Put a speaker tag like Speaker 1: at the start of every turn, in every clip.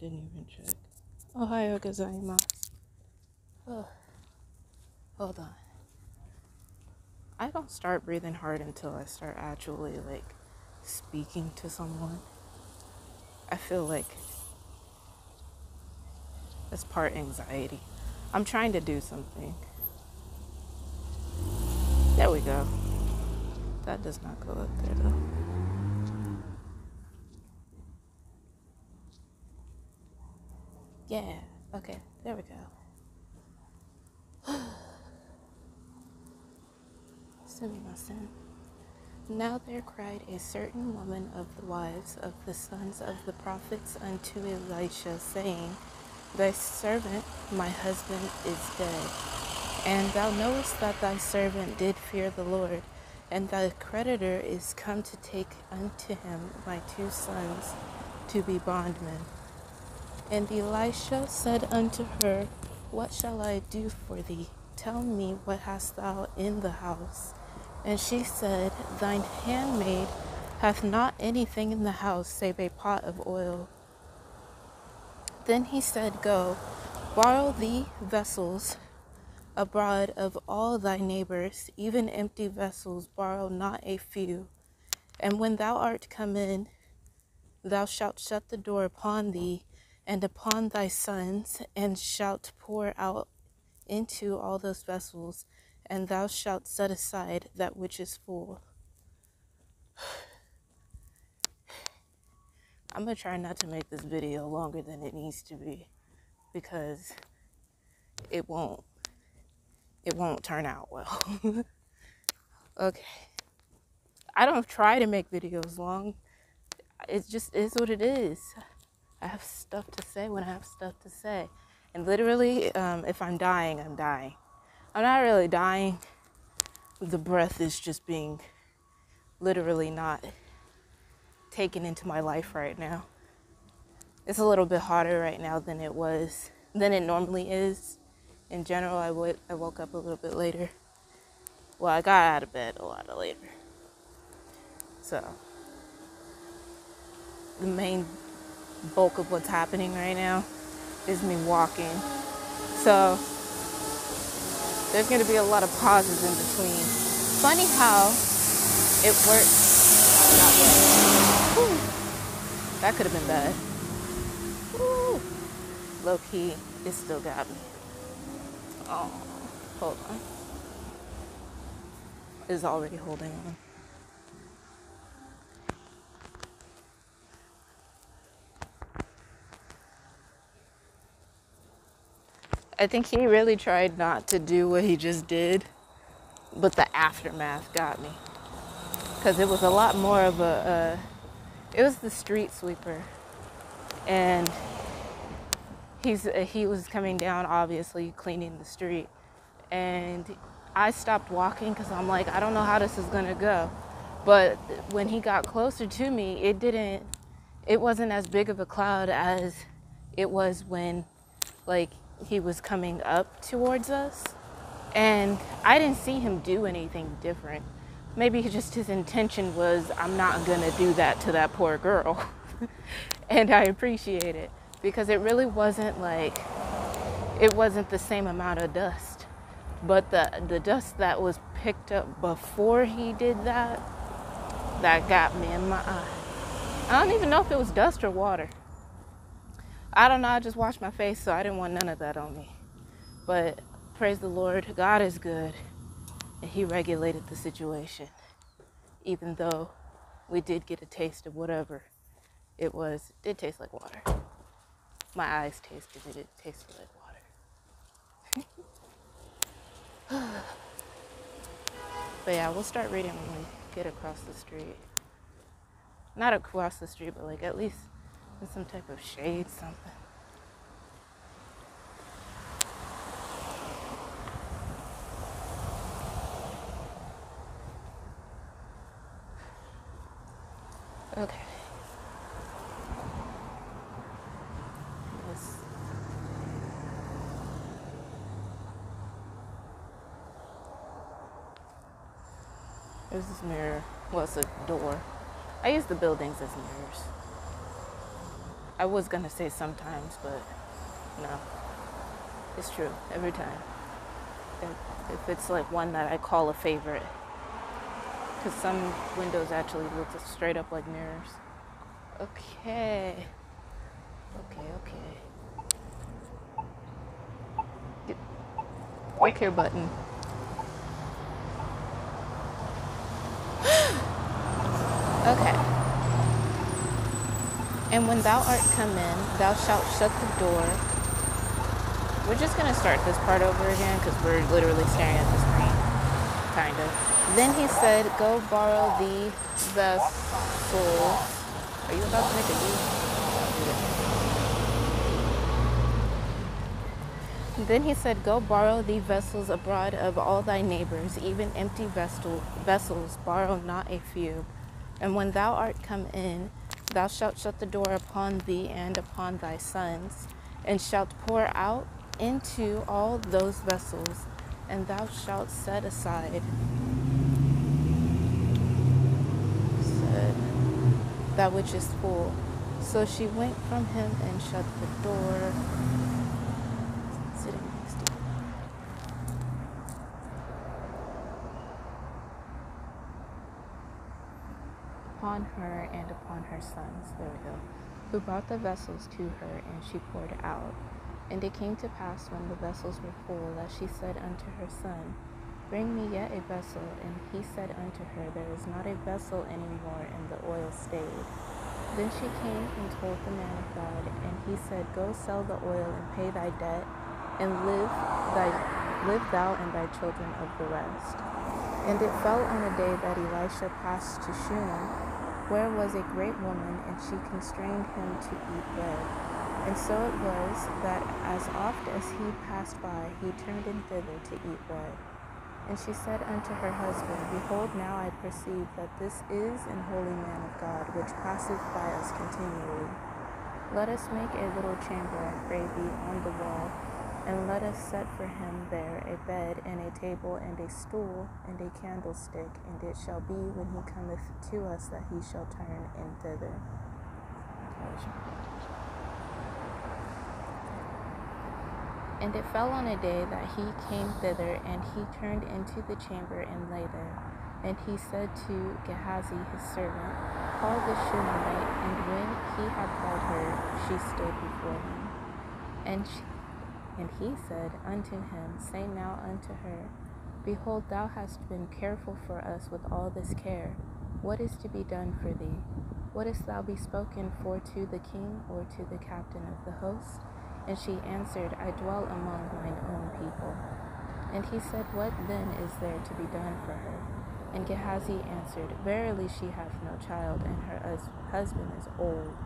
Speaker 1: Didn't even check. Ohio gozaimasu. Oh, hold on. I don't start breathing hard until I start actually speaking to someone. I feel like that's part anxiety. I'm trying to do something. There we go. That does not go up there though. Yeah, okay, there we go. Sumimasen. Now there cried a certain woman of the wives of the sons of the prophets unto Elisha, saying, Thy servant, my husband, is dead. And thou knowest that thy servant did fear the Lord, and thy creditor is come to take unto him my 2 sons to be bondmen. And Elisha said unto her, What shall I do for thee? Tell me, what hast thou in the house? And she said, Thine handmaid hath not anything in the house save a pot of oil. Then he said, Go, borrow thee vessels abroad of all thy neighbors, even empty vessels, borrow not a few. And when thou art come in, thou shalt shut the door upon thee and upon thy sons, and shalt pour out into all those vessels, and thou shalt set aside that which is full. I'm going to try not to make this video longer than it needs to be, because it won't turn out well. Okay. I don't try to make videos long. It just is what it is. I have stuff to say when I have stuff to say. And literally, if I'm dying, I'm dying. I'm not really dying. The breath is just being literally not taken into my life right now. It's a little bit hotter right now than it normally is. In general, I woke up a little bit later. Well, I got out of bed a lot later. So, the main bulk of what's happening right now is me walking. So, there's going to be a lot of pauses in between. Funny how it works. That could have been bad. Woo. Low key, it still got me. Oh, hold on. It's already holding on. I think he really tried not to do what he just did, but the aftermath got me. Because it was a lot more of it was the street sweeper. And he was coming down, obviously, cleaning the street. And I stopped walking because I'm like, I don't know how this is going to go. But when he got closer to me, it wasn't as big of a cloud as it was when, he was coming up towards us. And I didn't see him do anything different. Maybe just his intention was, I'm not going to do that to that poor girl. And I appreciate it, because it really wasn't it wasn't the same amount of dust. But the dust that was picked up before he did that got me in my eye. I don't even know if it was dust or water. I don't know, I just washed my face, so I didn't want none of that on me. But praise the Lord, God is good, and he regulated the situation. Even though we did get a taste of whatever it was. It did taste like water. My eyes tasted it. It tasted like water. But yeah, we'll start reading when we get across the street. Not across the street, but at least in some type of shade, something. Okay. There's this mirror. Well, it's a door. I use the buildings as mirrors. I was gonna say sometimes, but no, it's true every time. If it's like one that I call a favorite, because some windows actually look straight up like mirrors. Okay. Click here button. Okay. And when thou art come in, thou shalt shut the door. We're just going to start this part over again because we're literally staring at the screen. Kind of. Then he said, go borrow the vessels. Are you about to make a deal? Then he said, go borrow the vessels abroad of all thy neighbors, even empty vessels, borrow not a few. And when thou art come in, thou shalt shut the door upon thee and upon thy sons, and shalt pour out into all those vessels, and thou shalt set aside that which is full. So she went from him and shut the door. Sitting next to him. Upon her and upon her sons, there we go, who brought the vessels to her, and she poured out. And it came to pass, when the vessels were full, that she said unto her son, bring me yet a vessel. And he said unto her, there is not a vessel any more, and the oil stayed. Then she came and told the man of God, and he said, go sell the oil and pay thy debt, and live thou and thy children of the rest. And it fell on a day that Elisha passed to Shunem, where was a great woman, and she constrained him to eat bread. And so it was that as oft as he passed by, he turned in thither to eat bread. And she said unto her husband, behold, now I perceive that this is an holy man of God, which passeth by us continually. Let us make a little chamber, I pray thee, on the wall, and let us set for him there a bed, and a table, and a stool, and a candlestick, and it shall be, when he cometh to us, that he shall turn in thither. And it fell on a day that he came thither, and he turned into the chamber and lay there. And he said to Gehazi his servant, call the Shunammite. And when he had called her, she stood before him. And he said unto him, say now unto her, behold, thou hast been careful for us with all this care. What is to be done for thee? Wouldst thou be spoken for to the king, or to the captain of the host? And she answered, I dwell among mine own people. And he said, what then is there to be done for her? And Gehazi answered, verily she hath no child, and her husband is old.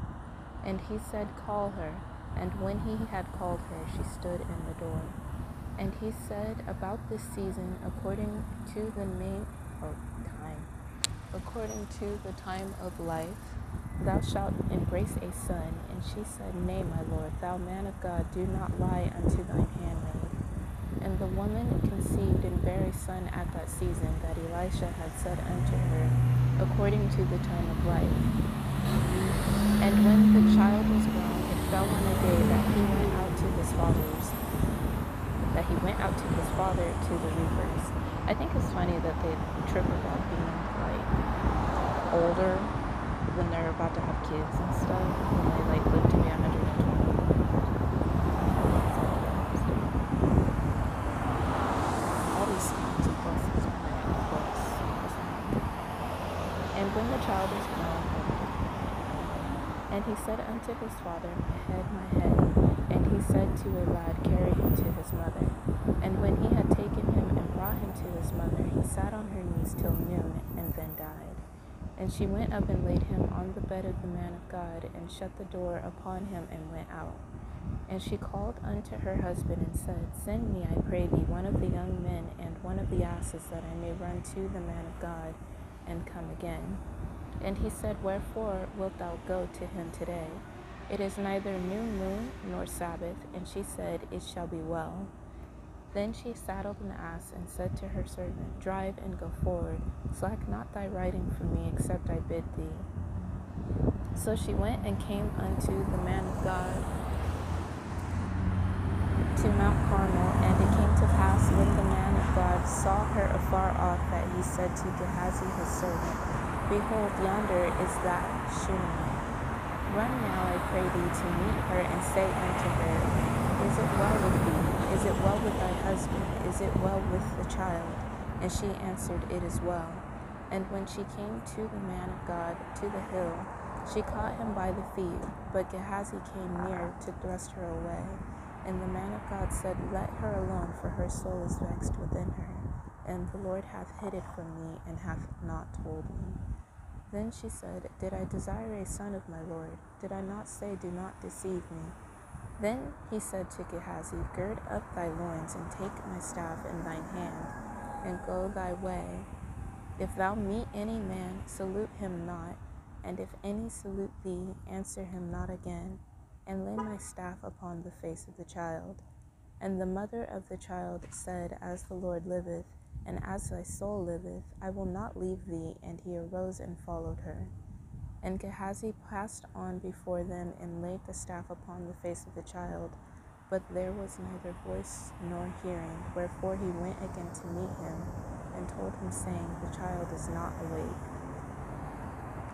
Speaker 1: And he said, call her. And when he had called her, she stood in the door. And he said, about this season, according to the time of life, thou shalt embrace a son. And she said, nay, my lord, thou man of God, do not lie unto thine handmaid. And the woman conceived and bare a son at that season that Elisha had said unto her, according to the time of life. And when the child was grown, it fell on a day that he went out to his father to the reapers. I think it's funny that they trip about being like older when they're about to have kids and stuff, when they like live to be 120. All these songs and books, and when the child was grown, and he said unto his father, my head, and he said to a lad, carry him to his mother. And when he had taken him and brought him to his mother, he sat on her knees till noon, and then died. And she went up and laid him on the bed of the man of God, and shut the door upon him, and went out. And she called unto her husband, and said, send me, I pray thee, one of the young men, and one of the asses, that I may run to the man of God, and come again. And he said, wherefore wilt thou go to him today? It is neither new moon nor Sabbath. And she said, it shall be well. Then she saddled an ass, and said to her servant, drive and go forward. Slack not thy riding from me, except I bid thee. So she went and came unto the man of God to Mount Carmel. And it came to pass, when the man of God saw her afar off, that he said to Gehazi his servant, Behold, yonder is that Shunammite. Run now, I pray thee, to meet her, and say unto her, Is it well with thee? Is it well with thy husband? Is it well with the child? And she answered, It is well. And when she came to the man of God to the hill, she caught him by the feet, but Gehazi came near to thrust her away. And the man of God said, Let her alone, for her soul is vexed within her, and the Lord hath hid it from me, and hath not told me. Then she said, Did I desire a son of my Lord? Did I not say, Do not deceive me? Then he said to Gehazi, Gird up thy loins, and take my staff in thine hand, and go thy way. If thou meet any man, salute him not, and if any salute thee, answer him not again, and lay my staff upon the face of the child. And the mother of the child said, As the Lord liveth, and as thy soul liveth, I will not leave thee. And he arose and followed her. And Gehazi passed on before them, and laid the staff upon the face of the child. But there was neither voice nor hearing, wherefore he went again to meet him, and told him, saying, The child is not awake.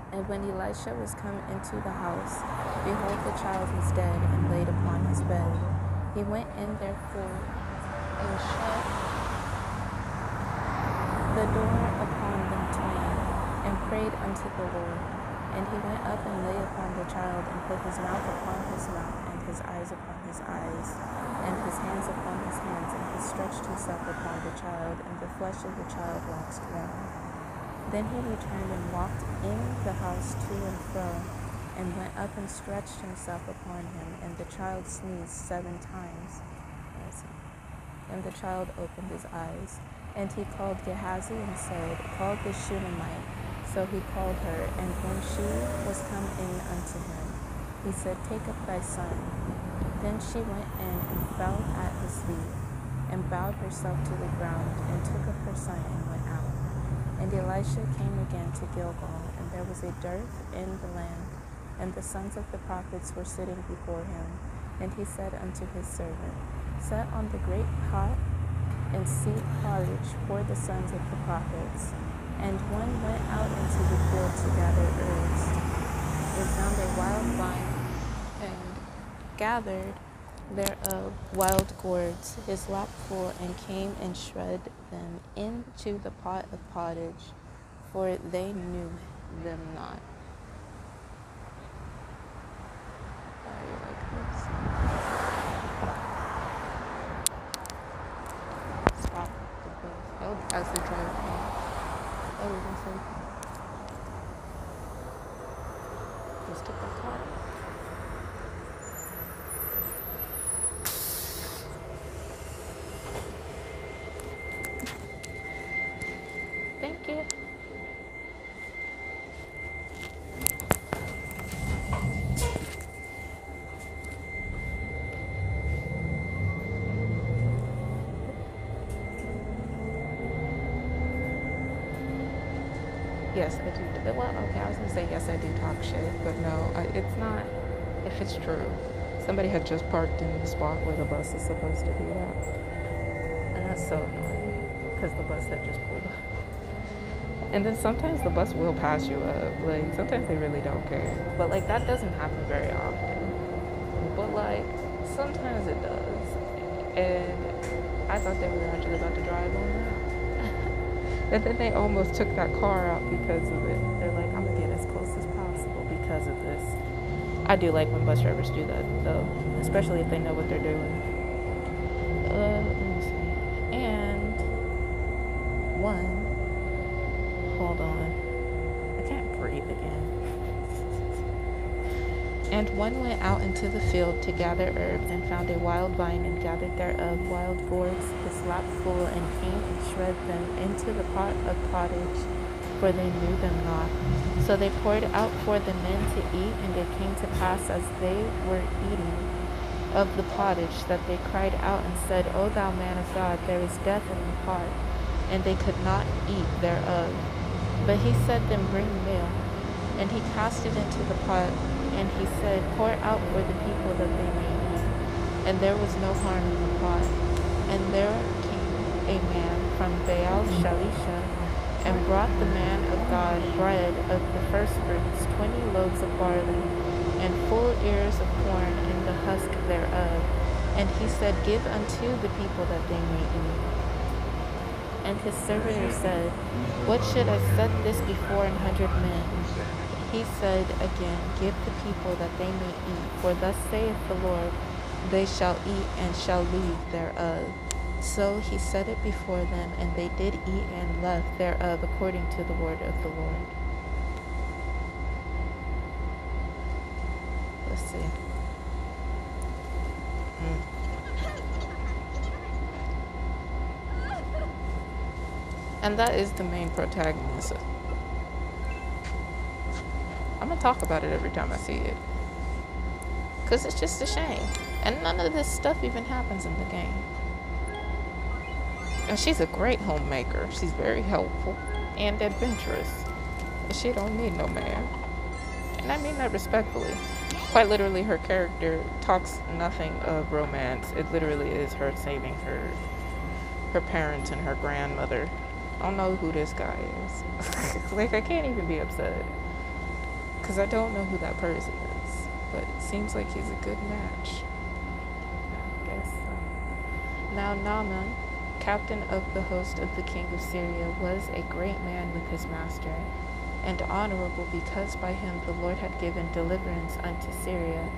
Speaker 1: And when Elisha was come into the house, behold, the child was dead, and laid upon his bed. He went in therefore, and shut the door upon them twain, and prayed unto the Lord. And he went up and lay upon the child, and put his mouth upon his mouth, and his eyes upon his eyes, and his hands upon his hands, and he stretched himself upon the child, and the flesh of the child waxed warm. Then he returned and walked in the house to and fro, and went up and stretched himself upon him, and the child sneezed 7 times. And the child opened his eyes. And he called Gehazi and said, Call the Shunammite. So he called her, and when she was come in unto him, he said, Take up thy son. Then she went in and fell at his feet, and bowed herself to the ground, and took up her son and went out. And Elisha came again to Gilgal, and there was a dearth in the land, and the sons of the prophets were sitting before him. And he said unto his servant, Set on the great pot, and seed porridge for the sons of the prophets. And one went out into the field to gather herbs, and found a wild vine, and gathered thereof wild gourds, his lap full, and came and shred them into the pot of pottage, for they knew them not. Why are you like this? Stop the bus. Oh, as they drive home. Oh, we're gonna say, just get the car. Thank you. Yes, I do. Well, okay, I was going to say yes, I do talk shit, but no, it's not, if it's true. Somebody had just parked in the spot where the bus is supposed to be at. And that's so annoying, because the bus had just pulled up. And then sometimes the bus will pass you up. Like, sometimes they really don't care. But, like, that doesn't happen very often. But, like, sometimes it does. And I thought they were actually about to drive on that. And then they almost took that car out because of it. They're like, I'm going to get as close as possible because of this. I do like when bus drivers do that, though. Especially if they know what they're doing. Let me see. And hold on. I can't breathe again. And one went out into the field to gather herbs, and found a wild vine, and gathered thereof wild gourds, his lap full, and came and shred them into the pot of pottage, for they knew them not. So they poured out for the men to eat, and it came to pass, as they were eating of the pottage, that they cried out and said, O thou man of God, there is death in the pot. And they could not eat thereof. But he said them, Bring meal. And he cast it into the pot, and he said, Pour out for the people that they may eat. And there was no harm in the pot. And there came a man from Baal Shalisha, and brought the man of God bread of the firstfruits, 20 loaves of barley, and full ears of corn in the husk thereof. And he said, Give unto the people that they may eat. And his servitor said, What should I set this before 100 men? He said again, Give the people that they may eat, for thus saith the Lord, They shall eat and shall leave thereof. So he set it before them, and they did eat and left thereof according to the word of the Lord. Let's see. And that is the main protagonist. I'm going to talk about it every time I see it, because it's just a shame. And none of this stuff even happens in the game. And she's a great homemaker. She's very helpful and adventurous. And she don't need no man. And I mean that respectfully. Quite literally, her character talks nothing of romance. It literally is her saving her parents and her grandmother. I don't know who this guy is. Like, I can't even be upset, because I don't know who that person is. But it seems like he's a good match. I guess so. Now Naaman, captain of the host of the king of Syria, was a great man with his master, and honorable, because by him the Lord had given deliverance unto Syria.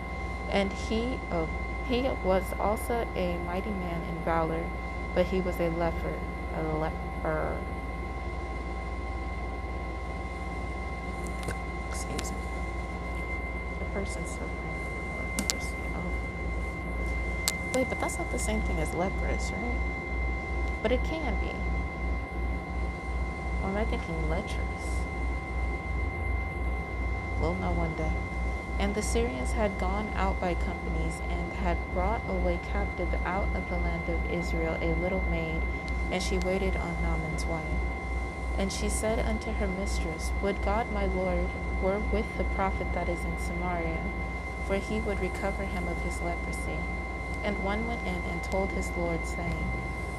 Speaker 1: And he was also a mighty man in valor, but he was a leper. Excuse me. The person's suffering from leprosy. Oh. Wait, but that's not the same thing as leprous, right? But it can be. Or am I thinking lecherous? We'll know one day. And the Syrians had gone out by companies, and had brought away captive out of the land of Israel a little maid, and she waited on Naaman's wife. And she said unto her mistress, Would God my Lord were with the prophet that is in Samaria, for he would recover him of his leprosy. And one went in and told his Lord, saying,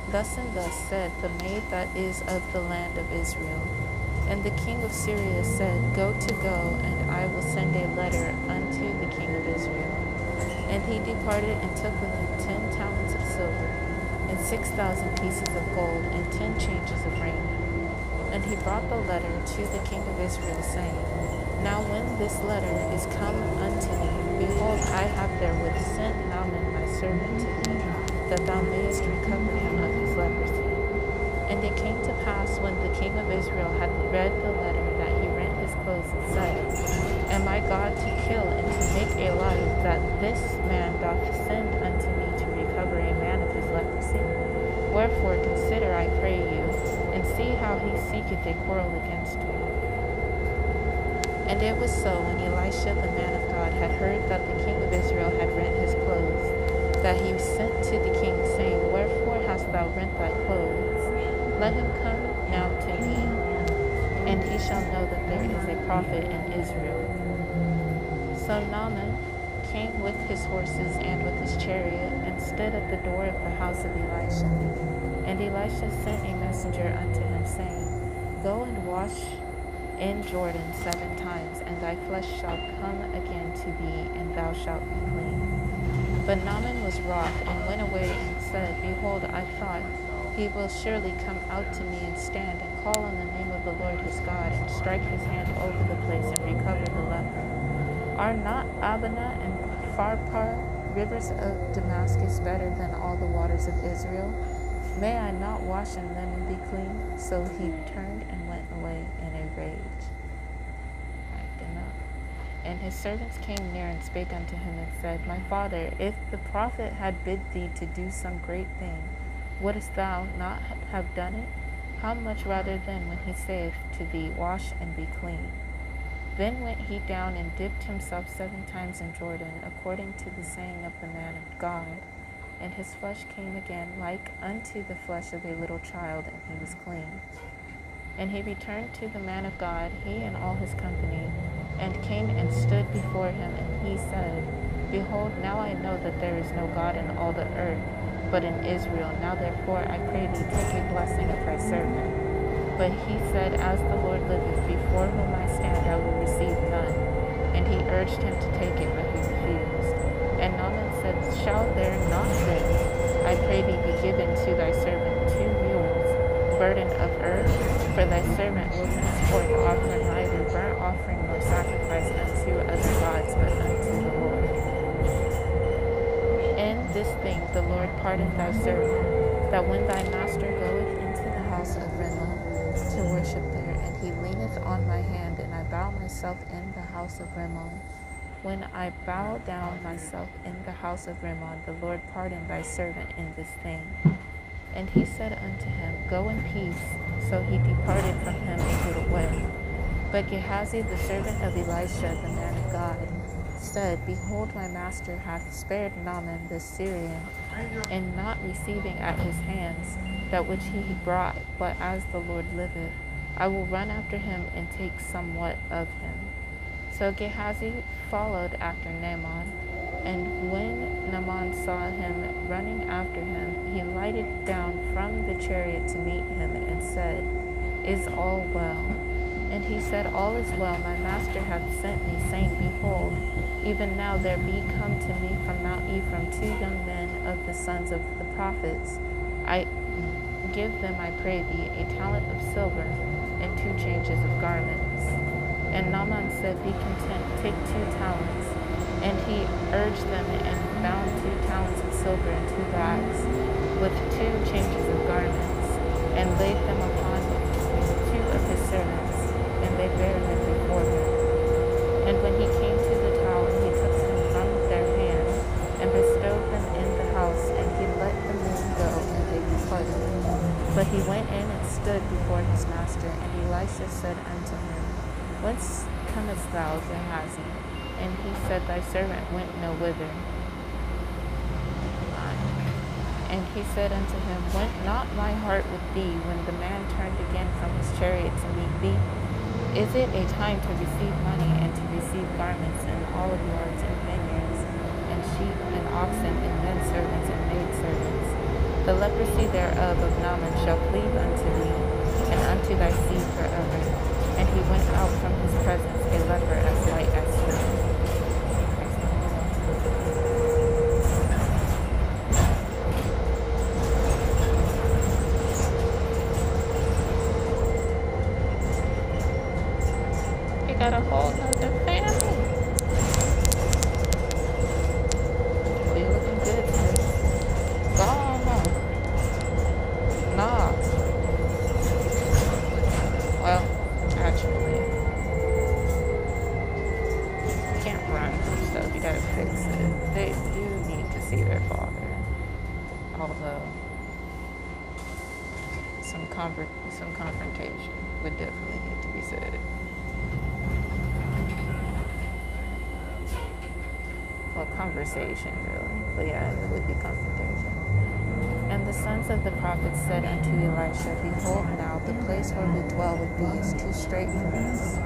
Speaker 1: Thus and thus said the maid that is of the land of Israel. And the king of Syria said, Go, and I will send a letter unto the king of Israel. And he departed and took with him 10 talents of silver, and 6,000 pieces of gold, and 10 changes of raiment. And he brought the letter to the king of Israel, saying, Now when this letter is come unto me, behold, I have therewith sent Naaman my servant to thee, that thou mayest recover him of his leprosy. And it came to pass, when the king of Israel had read the letter, that he rent his clothes and said, Am I God to kill and to make alive, that this man doth send unto me to recover a man of his leprosy? Wherefore consider, I pray you, and see how he seeketh a quarrel against me. And it was so, when Elisha the man of God had heard that the king of Israel had rent his clothes, that he sent to the king, saying, Wherefore hast thou rent thy clothes? Let him come now to me, and he shall know that there is a prophet in Israel. So Naaman came with his horses and with his chariot, and stood at the door of the house of Elisha. And Elisha sent a messenger unto him, saying, Go and wash in Jordan 7 times, and thy flesh shall come again to thee, and thou shalt be clean. But Naaman was wroth, and went away and said, Behold, I thought, he will surely come out to me and stand, and call on the name of the Lord his God, and strike his hand over the place, and recover the leper. Are not Abana and Pharpar, rivers of Damascus, better than all the waters of Israel? May I not wash in them and be clean? So he turned and went away in a rage. Acting up. And his servants came near and spake unto him, and said, My father, if the prophet had bid thee to do some great thing, wouldest thou not have done it? How much rather then when he saith to thee, Wash and be clean? Then went he down and dipped himself 7 times in Jordan, according to the saying of the man of God. And his flesh came again like unto the flesh of a little child, and he was clean. And he returned to the man of God, he and all his company, and came and stood before him. And he said, Behold, now I know that there is no God in all the earth, but in Israel. Now therefore I pray thee, take a blessing of thy servant. But he said, As the Lord liveth, before whom I stand, I will receive none. And he urged him to take it, but he refused. And Naaman said, Shall there not then, I pray thee, be given to thy servant 2 mules, burden of earth? For thy servant will henceforth offer neither burnt offering nor sacrifice unto other gods, but unto the Lord. In this thing the Lord pardoned thy servant, that when thy master goeth into the house of Rimmon to worship there, and he leaneth on my hand, and I bow myself in the house of Rimmon. When I bow down myself in the house of Rimmon, the Lord pardoned thy servant in this thing. And he said unto him, Go in peace. So he departed from him a little way. But Gehazi, the servant of Elisha, the man of God, said, Behold, my master hath spared Naaman the Syrian, in not receiving at his hands that which he brought, but as the Lord liveth, I will run after him and take somewhat of him. So Gehazi followed after Naaman, and when Naaman saw him running after him, he lighted down from the chariot to meet him and said, Is all well? And he said, All is well. My master hath sent me, saying, Behold, even now there be come to me from Mount Ephraim 2 young men of the sons of the prophets. I give them, I pray thee, a talent of silver and 2 changes of garments. And Naaman said, Be content, take 2 talents. And he urged them and bound 2 talents of silver in 2 bags with 2 changes of garments, and laid them upon 2 of his servants, and they bare them before him. And when he came to the tower, he took them from their hand, and bestowed them in the house, and he let the men go, and they departed. But he went in and stood before his master, and Elisha said unto him, Whence comest thou, Gehazi? And he said, Thy servant went no whither. And he said unto him, Went not my heart with thee when the man turned again from his chariot to meet thee? Is it a time to receive money and to receive garments and olive yards and vineyards and sheep and oxen and men servants and maid servants? The leprosy thereof of Naaman shall cleave unto thee and unto thy seed forever. And he went out from his presence a leper as light as snow. Got a whole nother family. Be looking good, sis. Go on home. Nah. Well, actually, you can't run from stuff. You gotta fix it. They do need to see their father. Although, some confrontation would definitely need to be said. Well, conversation, really. But yeah, it would be confrontation. And the sons of the prophets said unto Elisha, Behold now, the place where we dwell with thee is too strait for us.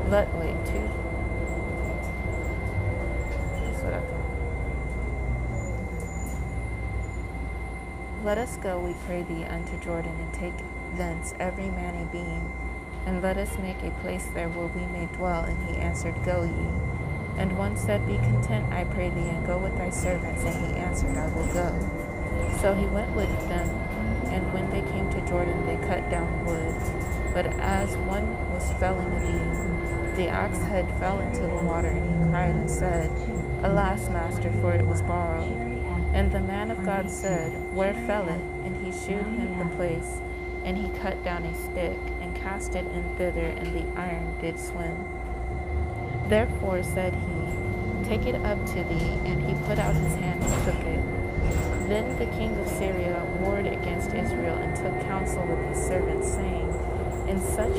Speaker 1: That's what I thought. Let us go, we pray thee, unto Jordan, and take thence every man a beam, and let us make a place there where we may dwell. And he answered, Go ye. And one said, Be content, I pray thee, and go with thy servants. And he answered, I will go. So he went with them, and when they came to Jordan, they cut down wood. But as one was felling a beam, the axe head fell into the water, and he cried and said, Alas, master, for it was borrowed. And the man of God said, Where fell it? And he shewed him the place. And he cut down a stick, and cast it in thither, and the iron did swim. Therefore said he, Take it up to thee. And he put out his hand and took it. Then the king of Syria warred against Israel, and took counsel with his servants, saying, In such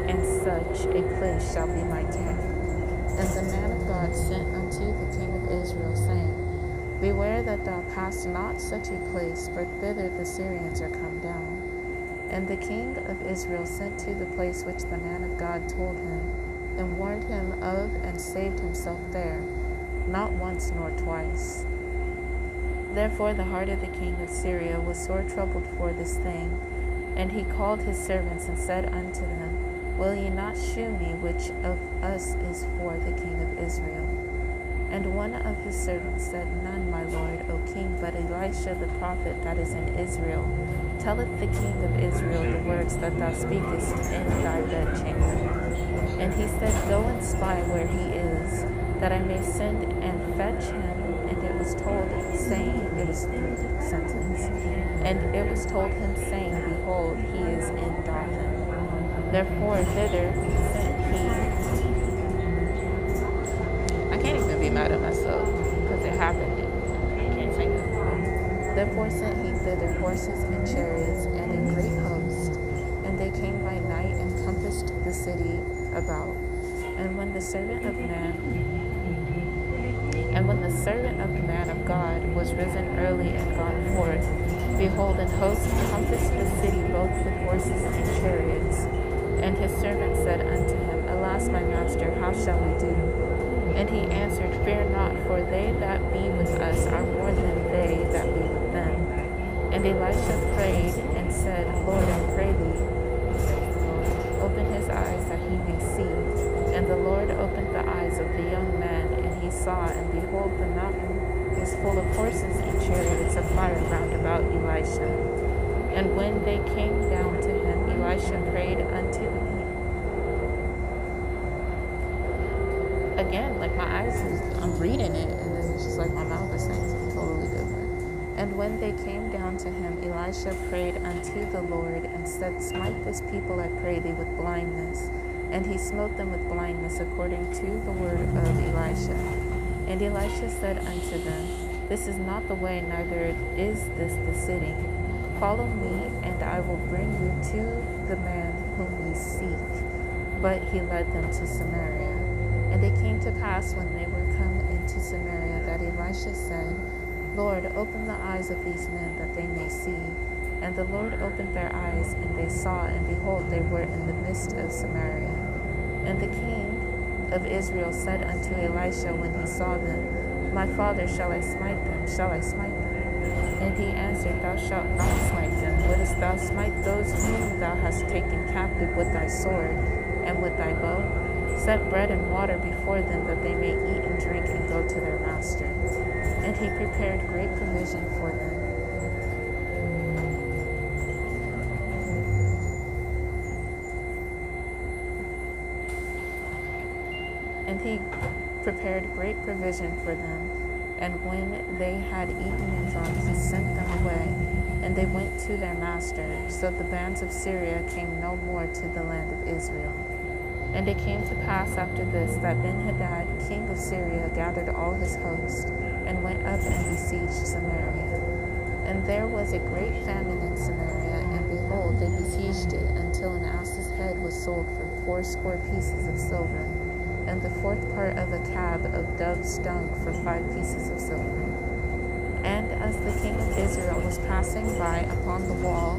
Speaker 1: and such a place shall be my camp. And the man of God sent unto the king of Israel, saying, Beware that thou pass not such a place, for thither the Syrians are come down. And the king of Israel sent to the place which the man of God told him. and warned him of and saved himself there, not once nor twice. Therefore the heart of the king of Syria was sore troubled for this thing, and he called his servants and said unto them, Will ye not shew me which of us is for the king of Israel? And one of his servants said, None, my lord, O king, but Elisha the prophet that is in Israel. Telleth the king of Israel the words that thou speakest in thy bedchamber. And he said, Go and spy where he is, that I may send and fetch him. And it was told, saying, it was sentence. And it was told him, saying, Behold, he is in Dothan. Therefore thither sent he. I can't even be mad at myself, because it happened. I can't say that. Therefore sent he thither horses and chariots and a great host. And they came by night and compassed the city about. And when the servant of the man of God was risen early and gone forth, behold, an host compassed the city both with horses and chariots. And his servant said unto him, Alas, my master, how shall we do? And he answered, Fear not, for they that be with us are more than they that be with them. And Elisha prayed and said, Lord, I pray thee, open his eyes that he may see. And the Lord opened the eyes of the young man, and he saw, and behold, the mountain was full of horses and chariots of fire round about Elisha. And when they came down to him, Elisha prayed unto the king. Again, like my eyes, I'm reading it, and then it's just like my mouth is saying something totally different. And when they came down to him, Elisha prayed unto the Lord, and said, Smite this people, I pray thee, with blindness. And he smote them with blindness, according to the word of Elisha. And Elisha said unto them, This is not the way, neither is this the city. Follow me, and I will bring you to the man whom ye seek. But he led them to Samaria. And it came to pass, when they were come into Samaria, that Elisha said, Lord, open the eyes of these men, that they may see. And the Lord opened their eyes, and they saw, and behold, they were in the midst of Samaria. And the king of Israel said unto Elisha when he saw them, My father, shall I smite them? Shall I smite them? And he answered, Thou shalt not smite them. Wouldest thou smite those whom thou hast taken captive with thy sword and with thy bow? Set bread and water before them, that they may eat and drink and go to their master. And he prepared great provision for them. And he prepared great provision for them. And when they had eaten and drunk, he sent them away, and they went to their master. So the bands of Syria came no more to the land of Israel. And it came to pass after this, that Ben-Hadad, king of Syria, gathered all his host, and went up and besieged Samaria. And there was a great famine in Samaria, and behold, they besieged it, until an ass's head was sold for 80 pieces of silver, and the 4th part of a cab of dove's dung for 5 pieces of silver. And as the king of Israel was passing by upon the wall,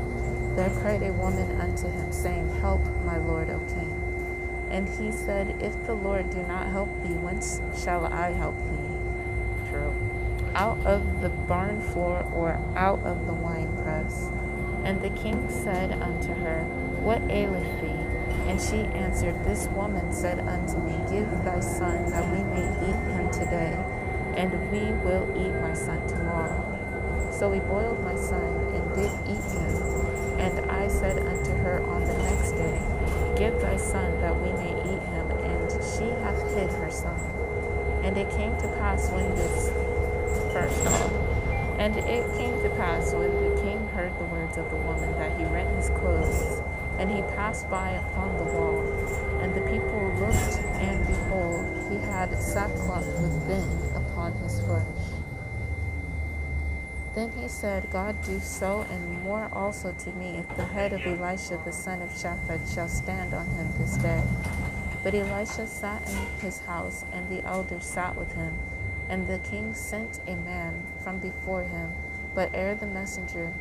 Speaker 1: there cried a woman unto him, saying, Help, my lord, O king. And he said, If the Lord do not help thee, whence shall I help thee? True. Out of the barn floor, or out of the winepress? And the king said unto her, What aileth thee? And she answered, This woman said unto me, Give thy son, that we may eat him today, and we will eat my son tomorrow. So we boiled my son, and did eat him. And I said unto her on the next day, Give thy son, that we may eat him. And she hath hid her son. And it came to pass when this first off. And it came to pass when the king heard the words of the woman, that he rent his clothes, and he passed by upon the wall. And the people looked, and behold, he had sackcloth within upon his flesh. Then he said, God do so, and more also to me, if the head of Elisha the son of Shaphat shall stand on him this day. But Elisha sat in his house, and the elders sat with him. And the king sent a man from before him, but ere the messenger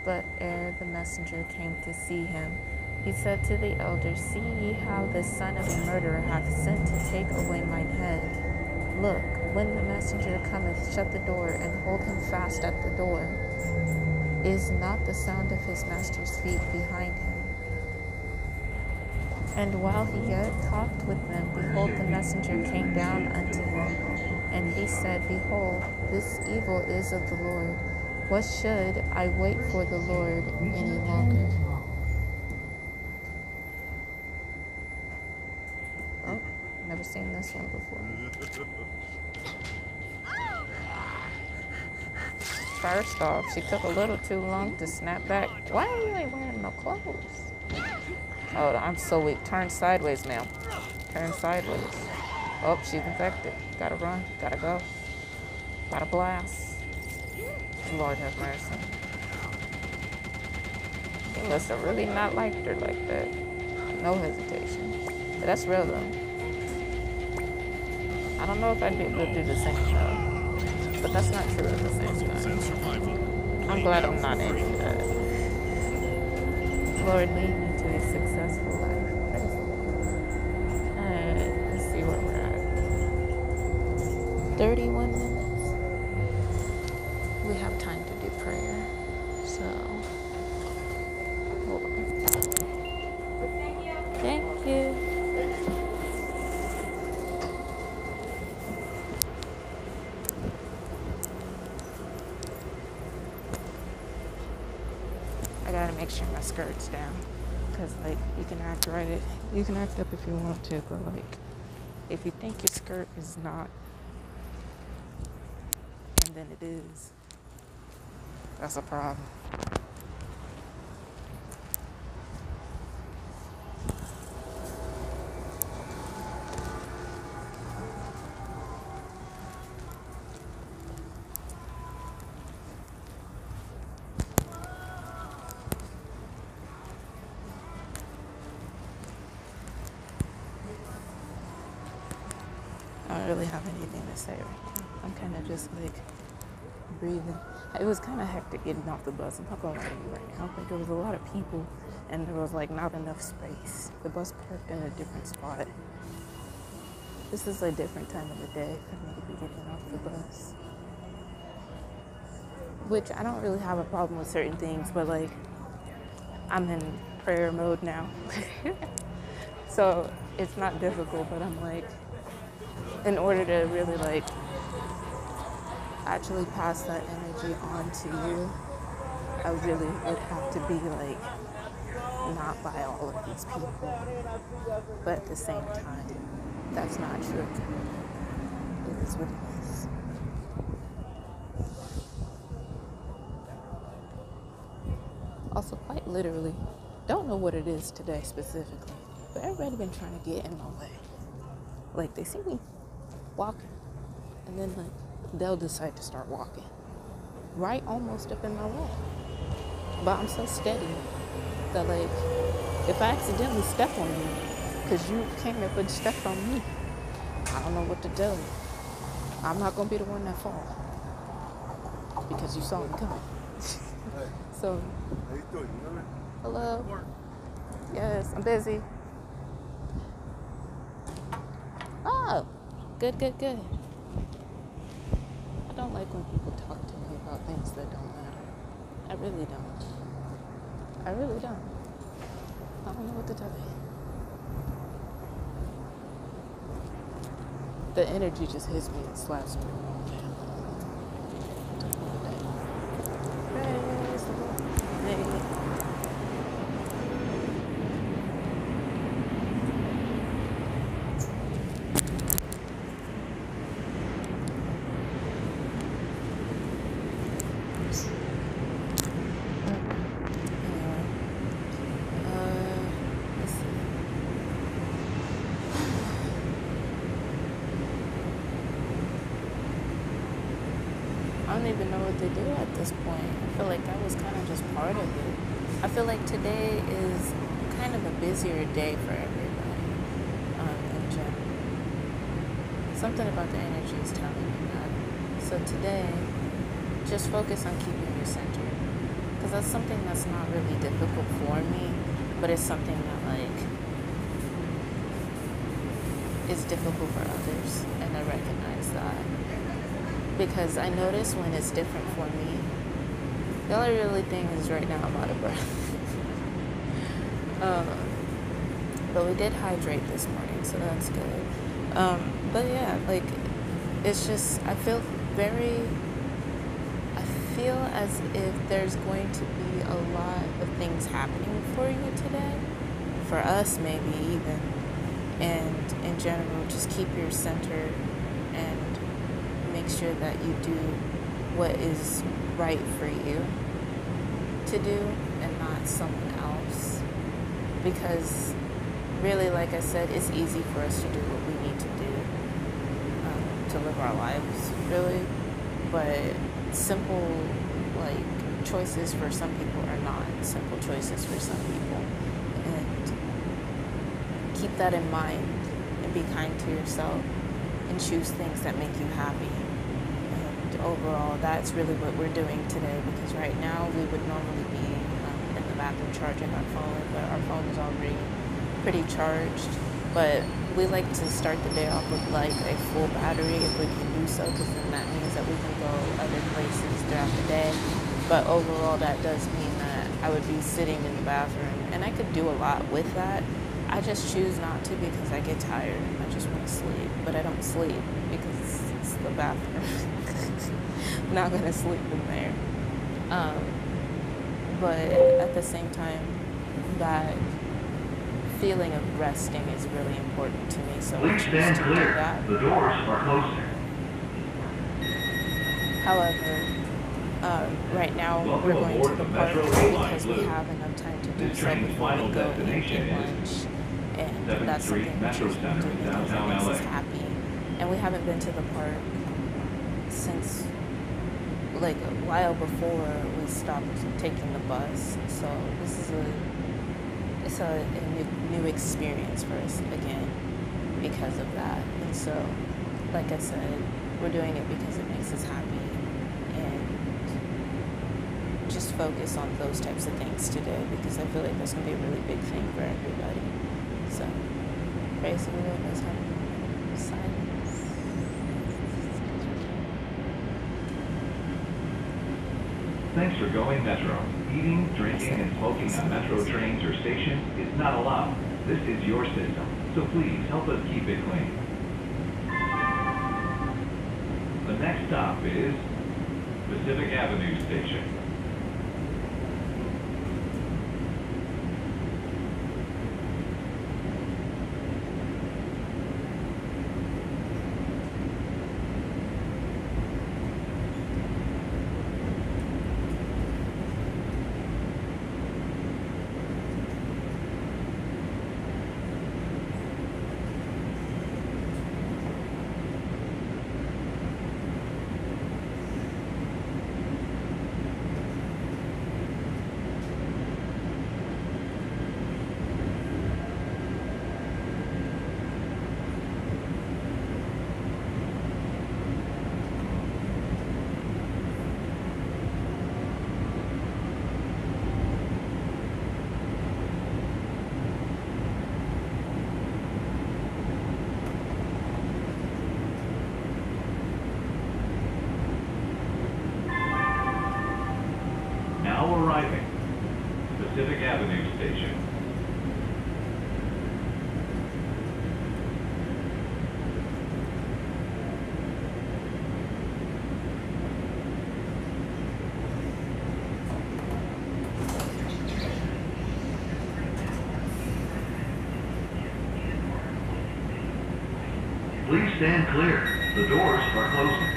Speaker 1: But ere the messenger came to see him, he said to the elders, See ye how the son of a murderer hath sent to take away mine head? Look, when the messenger cometh, shut the door, and hold him fast at the door. Is not the sound of his master's feet behind him? And while he yet talked with them, behold, the messenger came down unto him. And he said, Behold, this evil is of the Lord. What should I wait for the Lord any longer? Oh, never seen this one before. First off, she took a little too long to snap back. Why are you ain't wearing no clothes? Oh, I'm so weak. Turn sideways, ma'am. Turn sideways. Oh, she's infected. Gotta run. Gotta go. Gotta blast. Lord have mercy. He must have really not liked her like that. No hesitation. But that's real, though. I don't know if I'd be able to do the same, though. But that's not true at the same time. I'm glad I'm not any of that. Lord, lead me to a successful life. Alright, let's see where we're at. 31 minutes. We have time to do prayer. So, hold on. Thank you. I gotta make sure my skirt's down. Because, like, you can act up if you want to, but, like, if you think your skirt is not, and then it is, that's a problem. I don't really have anything to say right now. I'm kind of just like breathing. It was kind of hectic getting off the bus. I'm not going to lie to you right now. Like, there was a lot of people and there was like not enough space. The bus parked in a different spot. This is a different time of the day for me to be getting off the bus. Which I don't really have a problem with certain things, but like I'm in prayer mode now. So it's not difficult, but I'm like, in order to really like actually pass that energy on to you, I really would have to be like not by all of these people. But at the same time, that's not true. It is what it is. Also, quite literally, don't know what it is today specifically, but everybody been trying to get in my way. Like, they see me walking, and then like they'll decide to start walking right almost up in my way. But I'm so steady that like if I accidentally step on you because you came up and stepped on me, I don't know what to tell you. I'm not gonna be the one that fall because you saw me coming. So hello. Yes, I'm busy. Oh, good. I don't like when people talk to me about things that don't matter. I really don't. I don't know what to tell you. The energy just hits me and slaps me. Praise the Lord. I don't even know what to do at this point. I feel like that was kind of just part of it. I feel like today is kind of a busier day for everybody in general. Something about the energy is telling me that. So today, just focus on keeping your center. because that's something that's not really difficult for me, but it's something that like is difficult for others, and I recognize that because I notice when it's different for me. The only really thing is right now I'm out of breath. But we did hydrate this morning, so that's good. But yeah, like it's just I feel as if there's going to be a lot of things happening for you today, for us maybe even, and in general, just keep your center and make sure that you do what is right for you to do and not someone else, because really, like I said, it's easy for us to do what we need to do to live our lives, really, but simple like choices for some people are not simple choices for some people, and keep that in mind and be kind to yourself and choose things that make you happy. And overall, that's really what we're doing today, because right now we would normally be in the bathroom charging our phone, but our phone is already pretty charged. But we like to start the day off with like a full battery if we can do so, because then that means that we can go other places throughout the day. But overall, that does mean that I would be sitting in the bathroom, and I could do a lot with that. I just choose not to because I get tired and I just want to sleep. But I don't sleep because it's the bathroom. I'm not going to sleep in there. But at the same time, that feeling of resting is really important to me, so I choose to do that.
Speaker 2: The doors are closing.
Speaker 1: However, right now we're going to the park because we have enough time to do so before we go and get lunch, and that's something we choose to do because it makes us happy. And we haven't been to the park since like a while before we stopped taking the bus, so this is a new experience for us again because of that. And so, like I said, we're doing it because it makes us happy, and just focus on those types of things today, because I feel like that's going to be a really big thing for everybody. So, praise the Lord. Let's have silence.
Speaker 2: Thanks for going Metro. Eating, drinking, and smoking on Metro trains or stations is not allowed. This is your system, so please help us keep it clean. The next stop is Pacific Avenue Station. Now arriving, Pacific Avenue Station. Please stand clear. The doors are closing.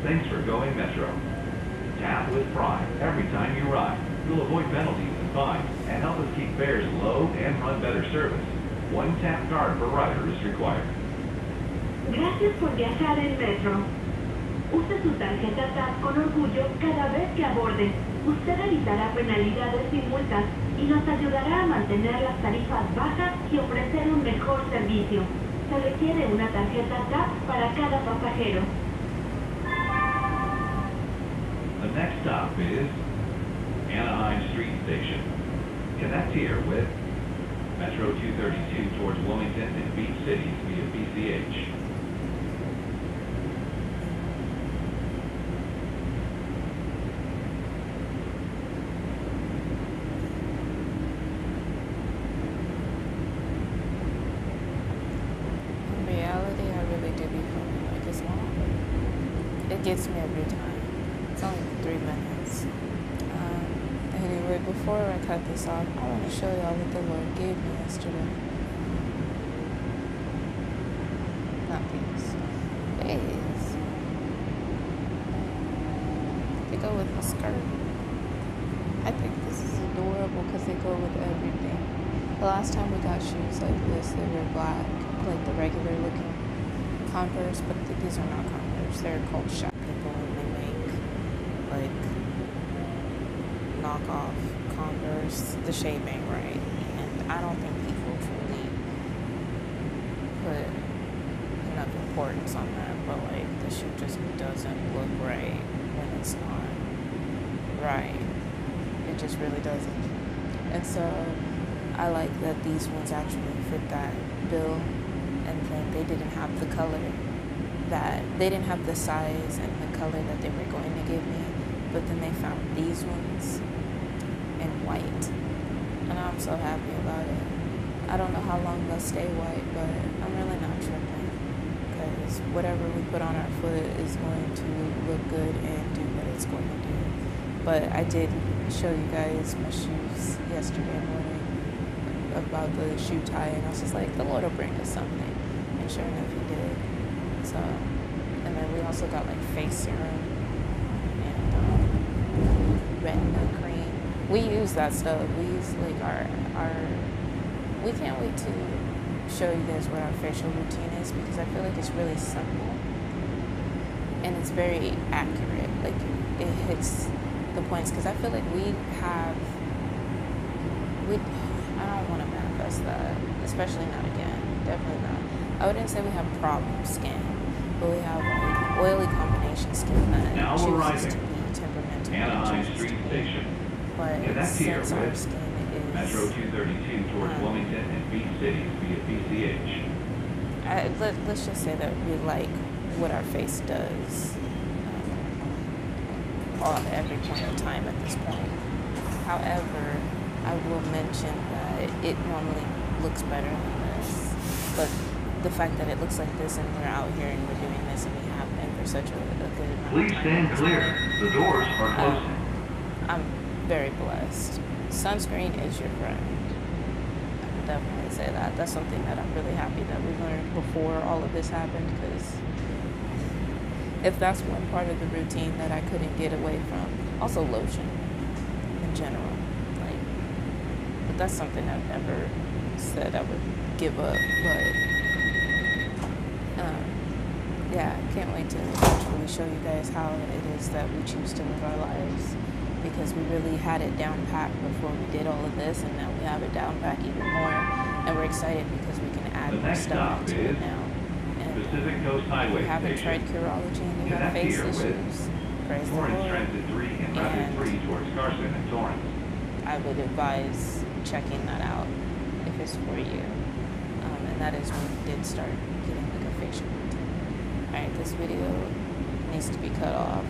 Speaker 2: Thanks for going Metro. Tap with Prime every time you ride. You'll avoid penalties and fines and help us keep fares low and run better service. One tap card per rider is required.
Speaker 3: Gracias por viajar en Metro. Use su tarjeta TAP con orgullo cada vez que aborde. Usted evitará penalidades y multas y nos ayudará a mantener las tarifas bajas y ofrecer un mejor servicio. Se requiere una tarjeta TAP para cada pasajero.
Speaker 2: The next stop is Anaheim Street Station. Connect here with Metro 232 towards Wilmington and Beach Cities via PCH.
Speaker 1: In reality, I really do be feeling like it's long. It gets me every time. It's only 3 minutes. Anyway, before I cut this off, I want to show y'all what the Lord gave me yesterday. Not these. These. They go with my skirt. I think this is adorable because they go with everything. The last time we got shoes like this, they were black, like the regular looking Converse, but these are not Converse. They're called Shop People, and they make like knockoff Converse, the shaving, right? And I don't think people truly put enough importance on that, but like the shoe just doesn't look right when it's not right. It just really doesn't. And so I like that these ones actually fit that bill, and then they didn't have the color they didn't have the size and the color that they were going to give me, but then they found these ones in white, and I'm so happy about it. I don't know how long they'll stay white, but I'm really not tripping, because whatever we put on our foot is going to look good and do what it's going to do. But I did show you guys my shoes yesterday morning about the shoe tie, and I was just like, the Lord will bring us something, and sure enough he did. So, and then we also got like face serum and retina cream. We use that stuff. We use like our we can't wait to show you guys what our facial routine is, because I feel like it's really simple and it's very accurate. Like it hits the points, because I feel like I don't want to manifest that, especially not again. Definitely not. I wouldn't say we have problem skin, but we have like oily combination skin that
Speaker 2: Now
Speaker 1: chooses
Speaker 2: arriving.
Speaker 1: to be temperamental.
Speaker 2: Anaheim
Speaker 1: chooses
Speaker 2: Street
Speaker 1: to be.
Speaker 2: Station.
Speaker 1: But
Speaker 2: Connect here
Speaker 1: since our
Speaker 2: with
Speaker 1: skin is
Speaker 2: Metro 232 towards Wilmington and Beach Cities via PCH.
Speaker 1: let's just say that we like what our face does on every point in time at this point. However, I will mention that it normally looks better than this, but the fact that it looks like this and we're out here and we're doing this and we have been for such a good amount of
Speaker 2: Please
Speaker 1: time
Speaker 2: stand
Speaker 1: at this
Speaker 2: clear.
Speaker 1: point,
Speaker 2: The doors are closing.
Speaker 1: I'm very blessed. Sunscreen is your friend. I would definitely say that. That's something that I'm really happy that we learned before all of this happened, because if that's one part of the routine that I couldn't get away from. Also lotion in general. Like, but that's something I've never said I would give up. But yeah, can't wait to actually show you guys how it is that we choose to live our lives, because we really had it down pat before we did all of this, and now we have it down pat even more, and we're excited because we can add
Speaker 2: The
Speaker 1: more
Speaker 2: next
Speaker 1: stuff
Speaker 2: stop
Speaker 1: into it
Speaker 2: is
Speaker 1: now. And
Speaker 2: Pacific Coast
Speaker 1: if
Speaker 2: Highway
Speaker 1: you haven't
Speaker 2: Station.
Speaker 1: tried Curology and you have
Speaker 2: Connect
Speaker 1: face
Speaker 2: here with
Speaker 1: issues, praise the
Speaker 2: Torrance
Speaker 1: Lord,
Speaker 2: Transit 3 and Rapid
Speaker 1: And-
Speaker 2: 3 towards Carson and Torrance.
Speaker 1: I would advise checking that out if it's for you. And that is when we did start getting like a facial routine. Alright, this video needs to be cut off.